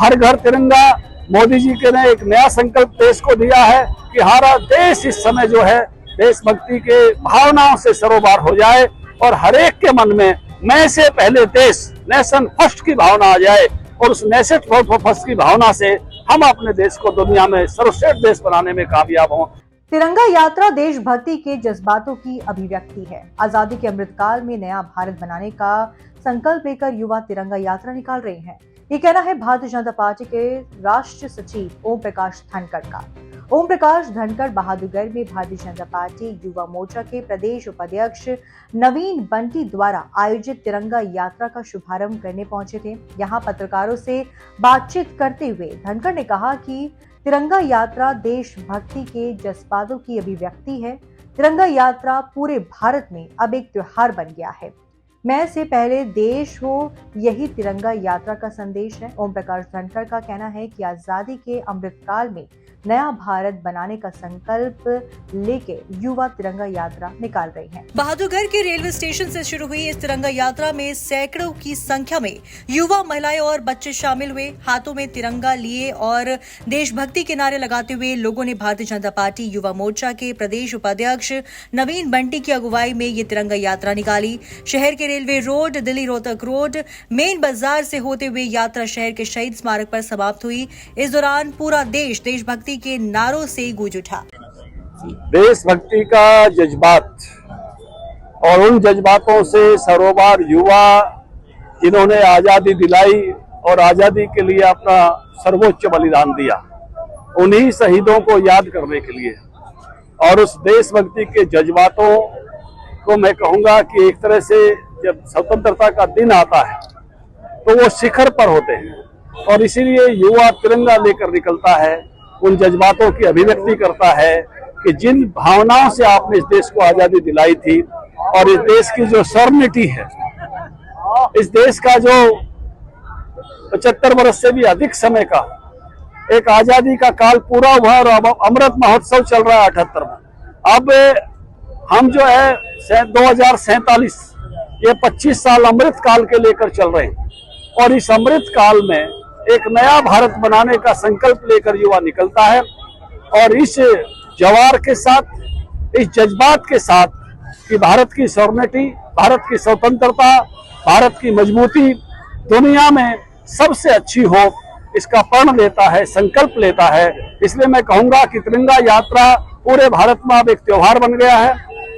हर घर तिरंगा मोदी जी के ने एक नया संकल्प देश को दिया है कि हमारा देश इस समय जो है देशभक्ति के भावनाओं से सरोबार हो जाए और हर एक के मन में मैं से पहले देश, नेशन फर्स्ट की भावना आ जाए और उस नेशन फर्स्ट की भावना से हम अपने देश को दुनिया में सर्वश्रेष्ठ देश बनाने में कामयाब हों। तिरंगा यात्रा देशभक्ति के जज्बातों की अभिव्यक्ति है। आजादी के अमृतकाल में नया भारत बनाने का संकल्प लेकर युवा तिरंगा यात्रा निकाल रहे हैं। ये कहना है भारतीय जनता पार्टी के राष्ट्रीय सचिव ओम प्रकाश धनखड़ का। ओम प्रकाश धनखड़ बहादुरगढ़ में भारतीय जनता पार्टी युवा मोर्चा के प्रदेश उपाध्यक्ष नवीन बंटी द्वारा आयोजित तिरंगा यात्रा का शुभारंभ करने पहुंचे थे। यहां पत्रकारों से बातचीत करते हुए धनखड़ ने कहा कि तिरंगा यात्रा देशभक्ति के जज्बातों की अभिव्यक्ति है। तिरंगा यात्रा पूरे भारत में अब एक त्योहार बन गया है। मैं से पहले देश हो, यही तिरंगा यात्रा का संदेश है। ओम प्रकाश धनखड़ का कहना है कि आजादी के अमृतकाल में नया भारत बनाने का संकल्प लेके युवा तिरंगा यात्रा निकाल रही हैं। बहादुरगढ़ के रेलवे स्टेशन से शुरू हुई इस तिरंगा यात्रा में सैकड़ों की संख्या में युवा, महिलाएं और बच्चे शामिल हुए। हाथों में तिरंगा लिए और देशभक्ति के नारे लगाते हुए लोगों ने भारतीय जनता पार्टी युवा मोर्चा के प्रदेश उपाध्यक्ष नवीन बंटी की अगुवाई में ये तिरंगा यात्रा निकाली। शहर के railway road, Delhi Rohtak road, main बाजार से होते हुए यात्रा शहर के शहीद स्मारक पर समाप्त हुई। इस दौरान पूरा देश देशभक्ति के नारों से गूंज उठा। देशभक्ति का जज्बात और उन जज्बातों से सरोबार युवा जिन्होंने आजादी दिलाई और आजादी के लिए अपना सर्वोच्च बलिदान दिया, उन्हीं शहीदों को याद करने के लिए और उस देशभक्ति के जज्बातों को मैं कहूंगा कि एक तरह से जब स्वतंत्रता का दिन आता है तो वो शिखर पर होते हैं और इसीलिए युवा तिरंगा लेकर निकलता है, उन जज्बातों की अभिव्यक्ति करता है कि जिन भावनाओं से आपने इस देश को आजादी दिलाई थी और इस देश की जो सॉवर्निटी है, इस देश का जो 75 वर्ष से भी अधिक समय का एक आजादी का काल पूरा हुआ और अब अमृत महोत्सव चल रहा है 78 में। अब हम जो है 2047 ये 25 साल अमृत काल के लेकर चल रहे हैं और इस अमृत काल में एक नया भारत बनाने का संकल्प लेकर युवा निकलता है और इस जवार के साथ, इस जज्बात के साथ कि भारत की सॉवर्निटी, भारत की स्वतंत्रता, भारत की मजबूती दुनिया में सबसे अच्छी हो, इसका प्रण लेता है, संकल्प लेता है। इसलिए मैं कहूंगा कि तिरंगा यात्रा पूरे भारत में अब एक त्योहार बन गया है,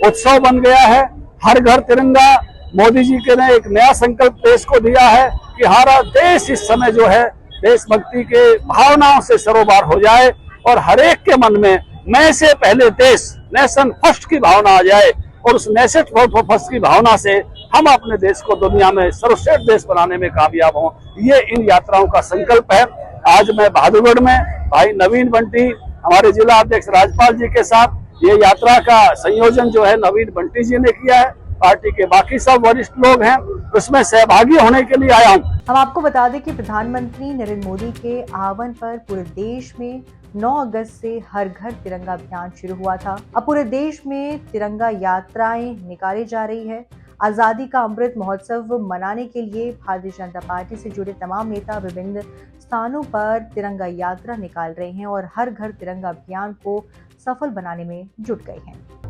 उत्सव बन गया है। हर घर तिरंगा मोदी जी के ने एक नया संकल्प देश को दिया है कि हमारा देश इस समय जो है देशभक्ति के भावनाओं से सरोबार हो जाए और हर एक के मन में मैं से पहले देश, नेशन फर्स्ट की भावना आ जाए और उस नेशन फर्स्ट की भावना से हम अपने देश को दुनिया में सर्वश्रेष्ठ देश बनाने में कामयाब हों। ये इन यात्राओं का संकल्प है। आज मैं बहादुरगढ़ में भाई नवीन बंटी, हमारे जिला अध्यक्ष राजपाल जी के साथ ये यात्रा का संयोजन जो है नवीन बंटी जी ने किया है। पार्टी के बाकी सब वरिष्ठ लोग हैं, उसमें सहभागी होने के लिए आया हूँ। हम आपको बता दें कि प्रधानमंत्री नरेंद्र मोदी के आह्वान पर पूरे देश में 9 अगस्त से हर घर तिरंगा अभियान शुरू हुआ था। अब पूरे देश में तिरंगा यात्राएं निकाली जा रही है। आजादी का अमृत महोत्सव मनाने के लिए भारतीय जनता पार्टी से जुड़े तमाम नेता विभिन्न स्थानों पर तिरंगा यात्रा निकाल रहे हैं और हर घर तिरंगा अभियान को सफल बनाने में जुट गए हैं।